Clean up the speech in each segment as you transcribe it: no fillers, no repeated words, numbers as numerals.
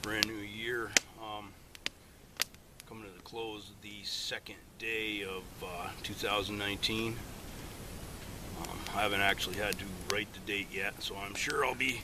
brand new year. Coming to the close of the second day of 2019. I haven't actually had to write the date yet, so I'm sure I'll be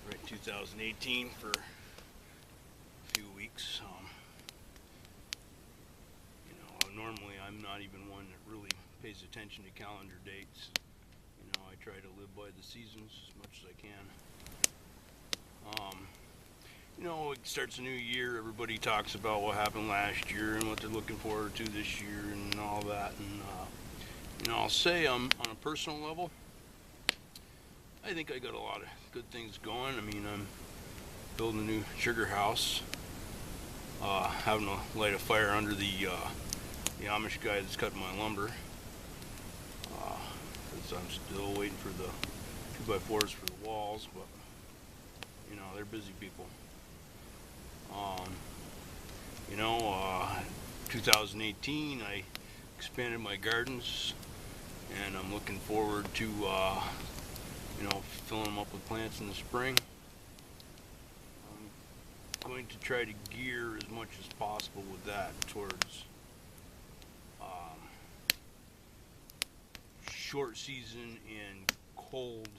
writing 2018 for a few weeks. Normally I'm not even one that really pays attention to calendar dates. I try to live by the seasons as much as I can. It starts a new year. Everybody talks about what happened last year and what they're looking forward to this year and all that. And I'll say on a personal level, I think I got a lot of good things going. I'm building a new sugar house, having to light a fire under the Amish guy that's cutting my lumber. Because I'm still waiting for the 2x4s for the walls, but they're busy people. 2018 I expanded my gardens, and I'm looking forward to filling them up with plants in the spring. I'm going to try to gear as much as possible with that towards short season and cold.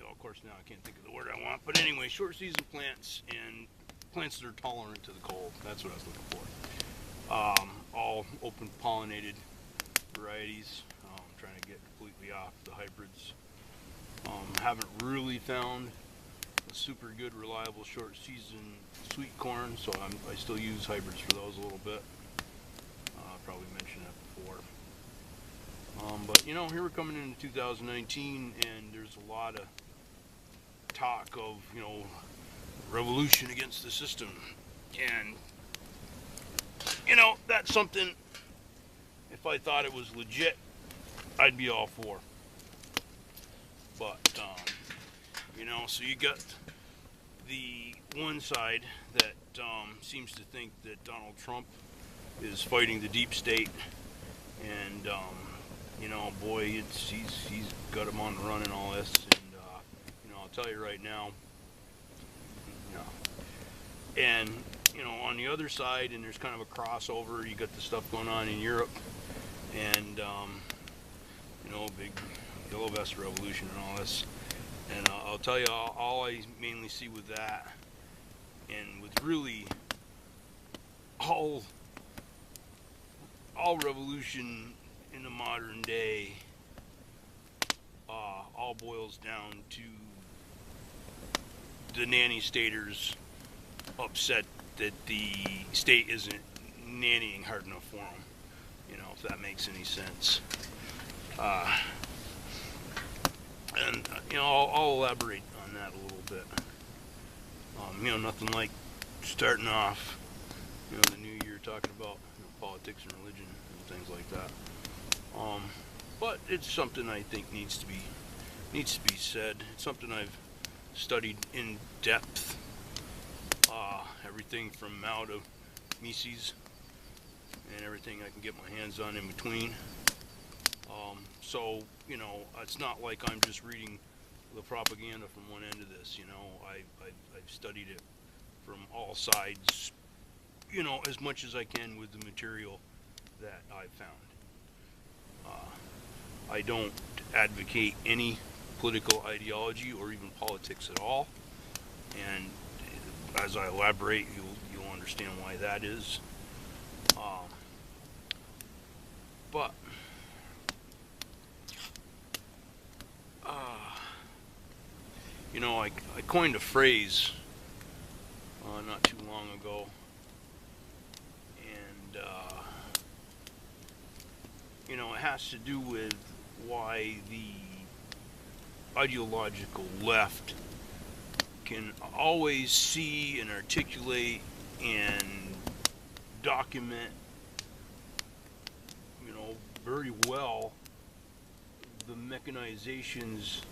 Of course, now I can't think of the word I want, but anyway, short season plants and plants that are tolerant to the cold. That's what I was looking for. All open pollinated varieties. I'm trying to get completely off the hybrids. Haven't really found a super good, reliable short season sweet corn, so I still use hybrids for those a little bit. Probably mentioned that before. But here we're coming into 2019, and there's a lot of talk of revolution against the system, and that's something, if I thought it was legit, I'd be all for. But so you got the one side that seems to think that Donald Trump is fighting the deep state, and boy, he's got him on the run and all this, and I'll tell you right now, and on the other side, and there's kind of a crossover. You got the stuff going on in Europe, and big yellow vest revolution and all this, and I'll tell you, all I mainly see with that, and with really all revolution in the modern day, all boils down to the nanny staters upset that the state isn't nannying hard enough for them, if that makes any sense. And I'll elaborate on that a little bit. Nothing like starting off the new year talking about politics and religion and things like that. But it's something I think needs to be said. It's something I've studied in depth. Everything from Mao to Mises, and everything I can get my hands on in between. So it's not like I'm just reading the propaganda from one end of this. I've studied it from all sides, as much as I can with the material that I've found. I don't advocate any political ideology or even politics at all, and as I elaborate, you'll understand why that is. But I coined a phrase not too long ago, and it has to do with why the ideological left can always see and articulate and document, very well the mechanizations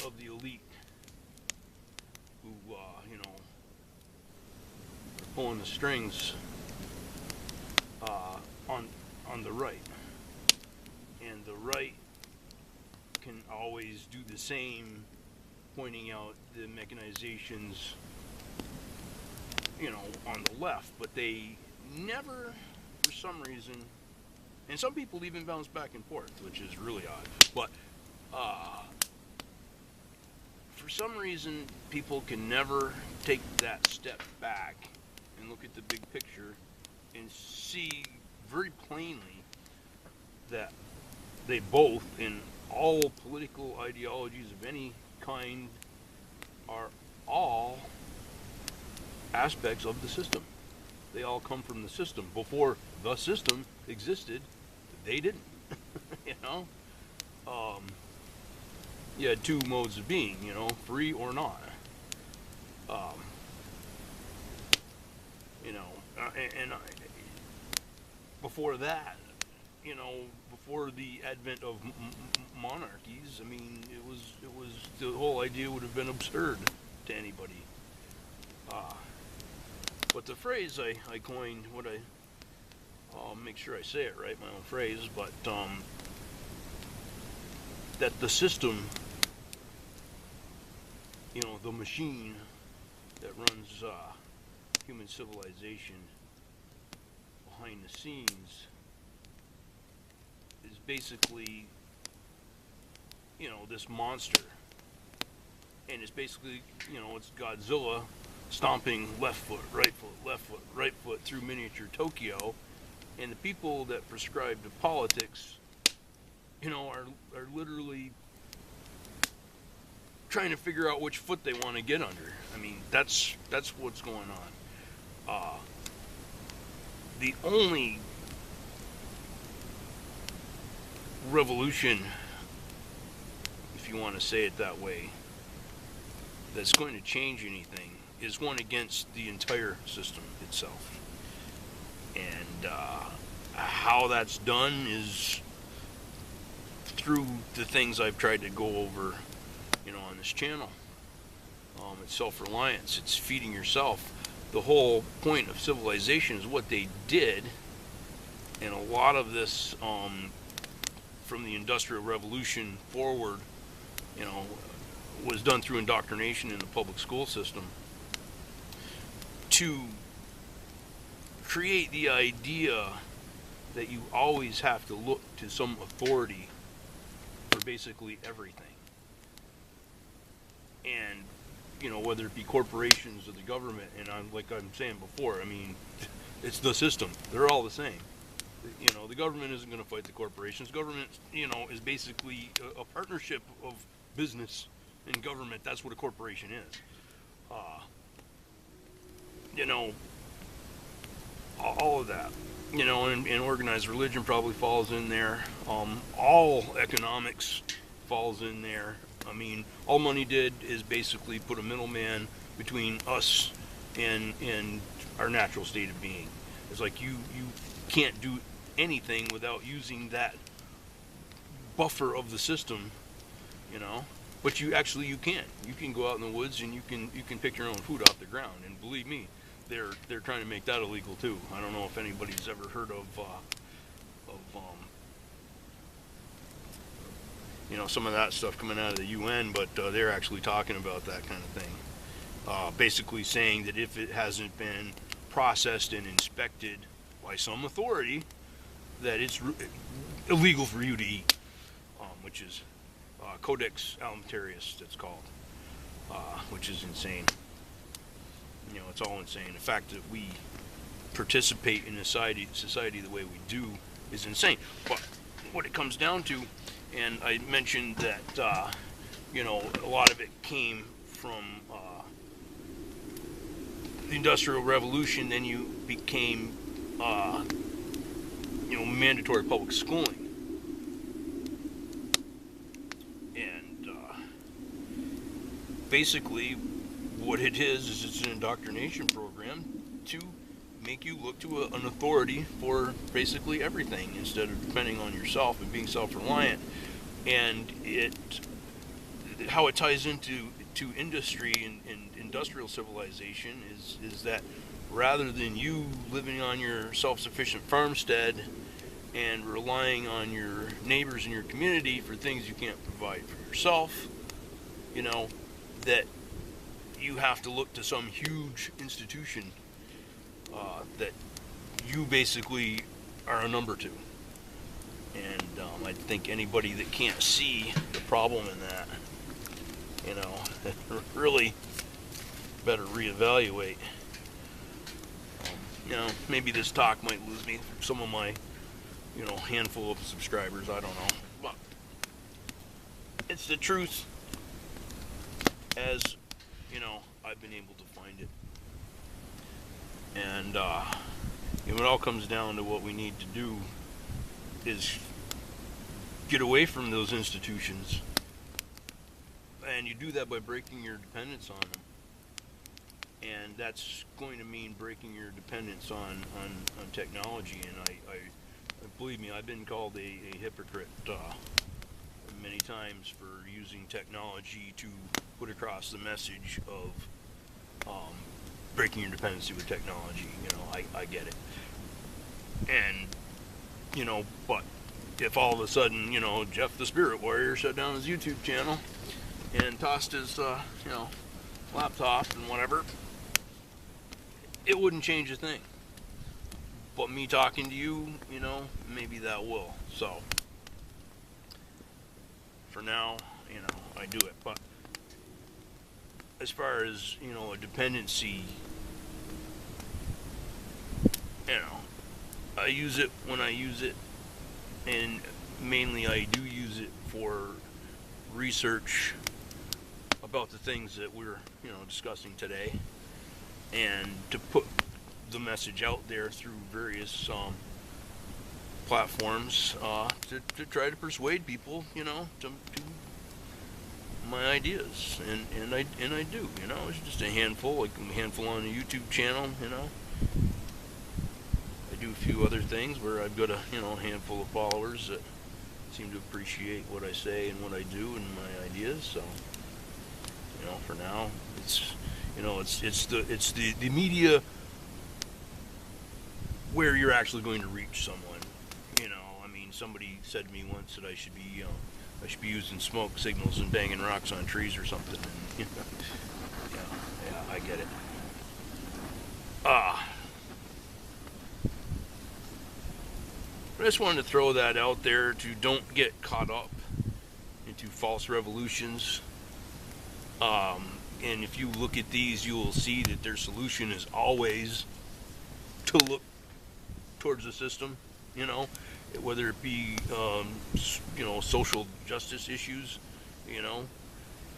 of the elite who, are pulling the strings on the right. And the right can always do the same, pointing out the mechanizations, on the left, but they never, for some reason, and some people even bounce back and forth, which is really odd, but for some reason, people can never take that step back and look at the big picture and see very plainly that they both, in all political ideologies of any kind, are all aspects of the system. They all come from the system. Before the system existed, they didn't. You had two modes of being, free or not. Before that, before the advent of monarchies, it was the whole idea would have been absurd to anybody. But the phrase I coined, I'll make sure I say it right, my own phrase, but that the system, the machine that runs human civilization behind the scenes is basically, this monster. And it's basically, it's Godzilla stomping left foot, right foot, left foot, right foot through miniature Tokyo. And the people that prescribe to politics, are literally trying to figure out which foot they want to get under. That's what's going on. The only revolution, if you want to say it that way, that's going to change anything is one against the entire system itself. And how that's done is through the things I've tried to go over, on this channel. It's self-reliance. It's feeding yourself. The whole point of civilization is what they did, and a lot of this, from the Industrial Revolution forward, was done through indoctrination in the public school system to create the idea that you always have to look to some authority for basically everything. And, whether it be corporations or the government, and like I'm saying before, it's the system. They're all the same. The government isn't going to fight the corporations. Government, is basically a partnership of business and government. That's what a corporation is. All of that. And organized religion probably falls in there. All economics falls in there. All money did is basically put a middleman between us and our natural state of being. It's like you can't do anything without using that buffer of the system, but you can. You can go out in the woods and you can pick your own food off the ground. And believe me, they're trying to make that illegal too. I don't know if anybody's ever heard of some of that stuff coming out of the UN, but they're actually talking about that kind of thing. Basically saying that if it hasn't been processed and inspected by some authority, that it's illegal for you to eat, which is Codex Alimentarius, it's called, which is insane. It's all insane. The fact that we participate in society the way we do is insane. But what it comes down to, and I mentioned that, a lot of it came from the Industrial Revolution. Then you became, mandatory public schooling. And basically what it is it's an indoctrination program to make you look to an authority for basically everything instead of depending on yourself and being self-reliant. And how it ties into industry and industrial civilization is that rather than you living on your self-sufficient farmstead and relying on your neighbors in your community for things you can't provide for yourself, that you have to look to some huge institution that you basically are a number to. And I think anybody that can't see the problem in that, really better reevaluate. Maybe this talk might lose me some of my, handful of subscribers. I don't know. But it's the truth as, I've been able to find it. And, it all comes down to what we need to do is get away from those institutions. And you do that by breaking your dependence on them. And that's going to mean breaking your dependence on technology. And I believe me, I've been called a hypocrite many times for using technology to put across the message of breaking your dependency with technology. I get it. And, but if all of a sudden, Jeff the Spirit Warrior shut down his YouTube channel and tossed his, laptop and whatever, it wouldn't change a thing. But me talking to you, maybe that will. So, for now, I do it. But as far as, a dependency, I use it when I use it, and mainly I do use it for research about the things that we're, discussing today, and to put the message out there through various platforms to try to persuade people, to my ideas, and I do, it's just a handful, like a handful on the YouTube channel, I do a few other things where I've got a handful of followers that seem to appreciate what I say and what I do and my ideas. So for now, it's it's the media where you're actually going to reach someone. Somebody said to me once that I should be using smoke signals and banging rocks on trees or something. And, yeah, I get it. I just wanted to throw that out there to don't get caught up into false revolutions. And if you look at these, you will see that their solution is always to look towards the system, whether it be, social justice issues,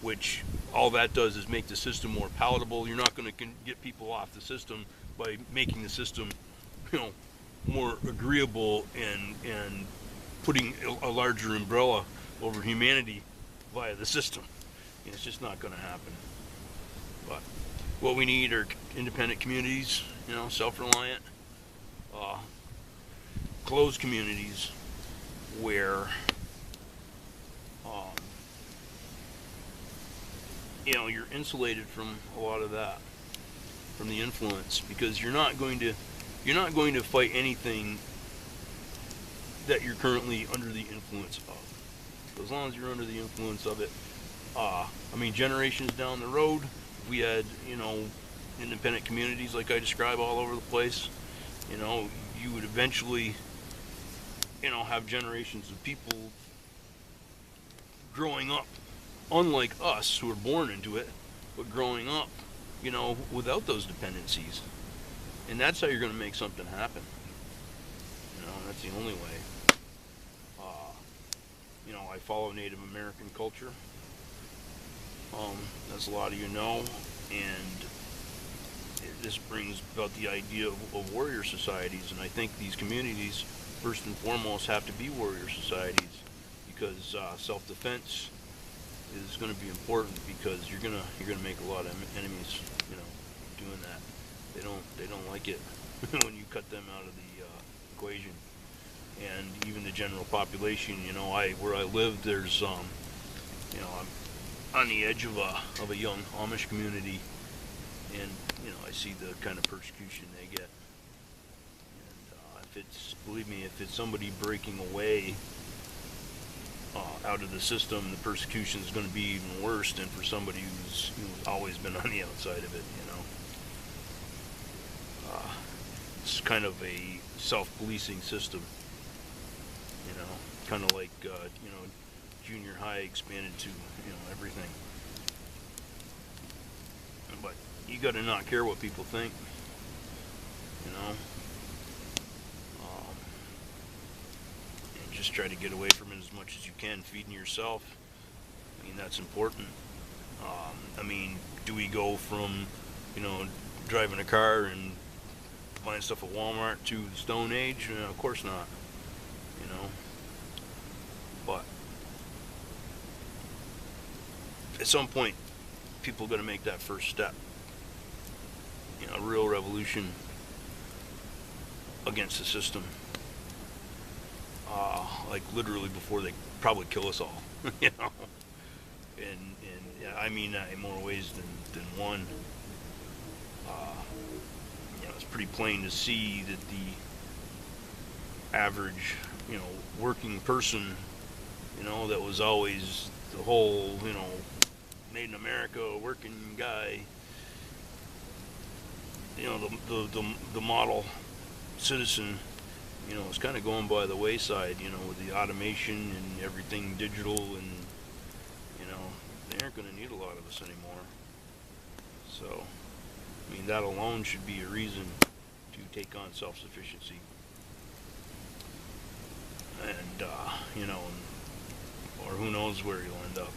which all that does is make the system more palatable. You're not going to get people off the system by making the system, more agreeable and putting a larger umbrella over humanity via the system. It's just not going to happen. But what we need are independent communities, self-reliant, closed communities where you're insulated from a lot of that, from the influence, because you're not going to fight anything that you're currently under the influence of. So as long as you're under the influence of it, generations down the road, if we had, independent communities like I describe all over the place, you would eventually, have generations of people growing up, unlike us who were born into it, but growing up, without those dependencies. And that's how you're going to make something happen. That's the only way. I follow Native American culture, as a lot of you know, and this brings about the idea of warrior societies, and I think these communities, first and foremost, have to be warrior societies, because self-defense is going to be important, because you're gonna make a lot of enemies, doing that. They don't like it when you cut them out of the equation. And even the general population, where I live, there's I'm on the edge of a young Amish community, and I see the kind of persecution they get. And believe me, if it's somebody breaking away out of the system, the persecution is going to be even worse than for somebody who's always been on the outside of it. It's kind of a self-policing system. Kind of like junior high expanded to everything. But you got to not care what people think. And just try to get away from it as much as you can, feeding yourself. I mean, that's important. Do we go from, driving a car and buying stuff at Walmart to the Stone Age? Of course not. But at some point, people got to make that first step. A real revolution against the system. Like literally before they probably kill us all. And I mean that in more ways than one. It's pretty plain to see that the average, working person, that was always the whole, made in America, working guy, the model citizen, is kind of going by the wayside, with the automation and everything digital, and, they aren't going to need a lot of us anymore. So, that alone should be a reason to take on self-sufficiency. And, or who knows where you'll end up.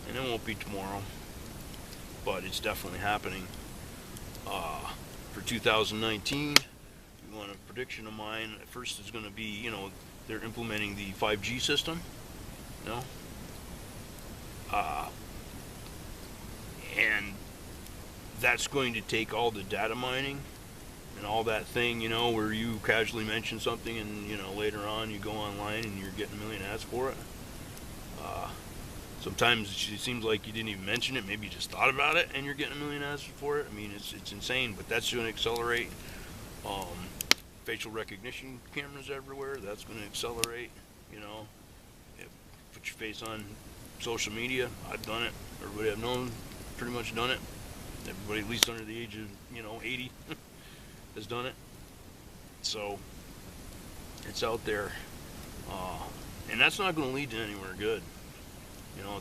And it won't be tomorrow, but it's definitely happening. For 2019, you want a prediction of mine, at first it's going to be, they're implementing the 5G system, and that's going to take all the data mining and all that thing, where you casually mention something and, later on you go online and you're getting a million ads for it. Sometimes it seems like you didn't even mention it. Maybe you just thought about it and you're getting a million ads for it. It's insane, but that's going to accelerate. Facial recognition cameras everywhere. That's going to accelerate. Put your face on social media. I've done it. Everybody I've known pretty much done it. Everybody at least under the age of 80 has done it. So it's out there, and that's not going to lead to anywhere good.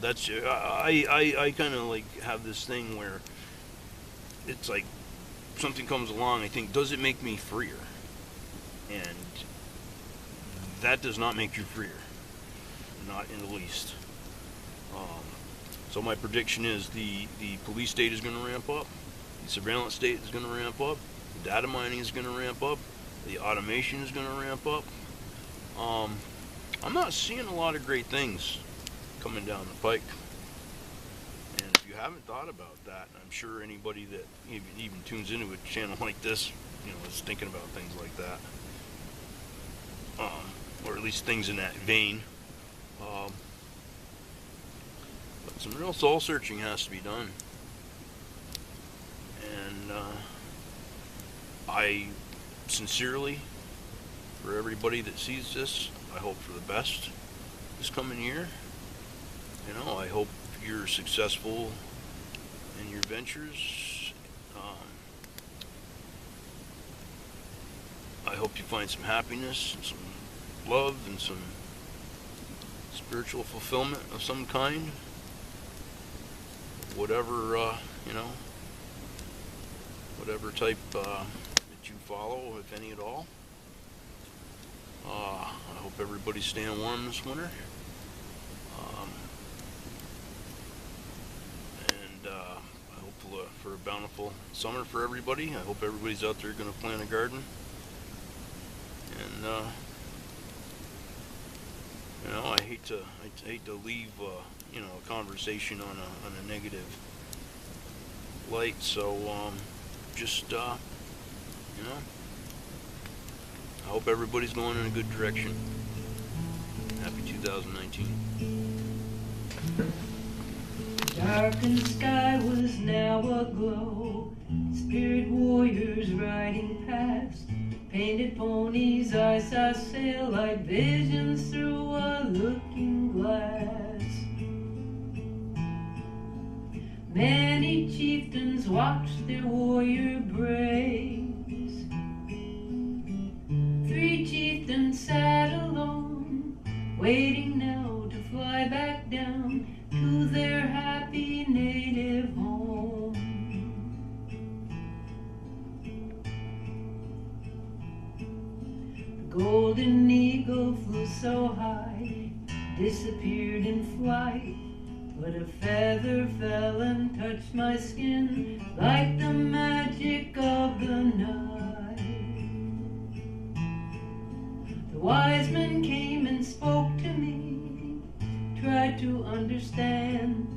That's I kind of like have this thing where it's like something comes along. I think, does it make me freer? And that does not make you freer, not in the least. So my prediction is the police state is going to ramp up, the surveillance state is going to ramp up, the data mining is going to ramp up, the automation is going to ramp up. I'm not seeing a lot of great things coming down the pike. And if you haven't thought about that, I'm sure anybody that even tunes into a channel like this, is thinking about things like that. Or at least things in that vein. But some real soul searching has to be done. And I sincerely, for everybody that sees this, I hope for the best this coming year. I hope you're successful in your ventures. I hope you find some happiness and some love and some spiritual fulfillment of some kind. Whatever, whatever type that you follow, if any at all. I hope everybody's staying warm this winter. I hope for a bountiful summer for everybody. I hope everybody's out there going to plant a garden. And I hate to leave a conversation on a negative light. So just I hope everybody's going in a good direction. Happy 2019. Darkened sky was now aglow. Spirit warriors riding past. painted ponies I saw sail like visions through a looking glass. Many chieftains watched their warrior braves. 3 chieftains sat alone, waiting now to fly back down to their happy native home. The golden eagle flew so high, disappeared in flight, but a feather fell and touched my skin like the magic of the night. The wise men came and spoke to me, tried to understand.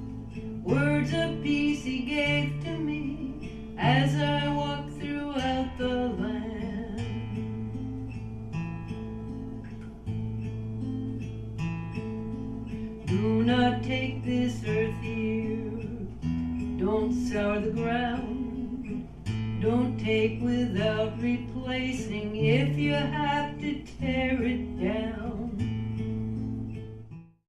Words of peace he gave to me as I walked throughout the land. Do not take this earth here, don't sour the ground, don't take without replacing. If you have to take,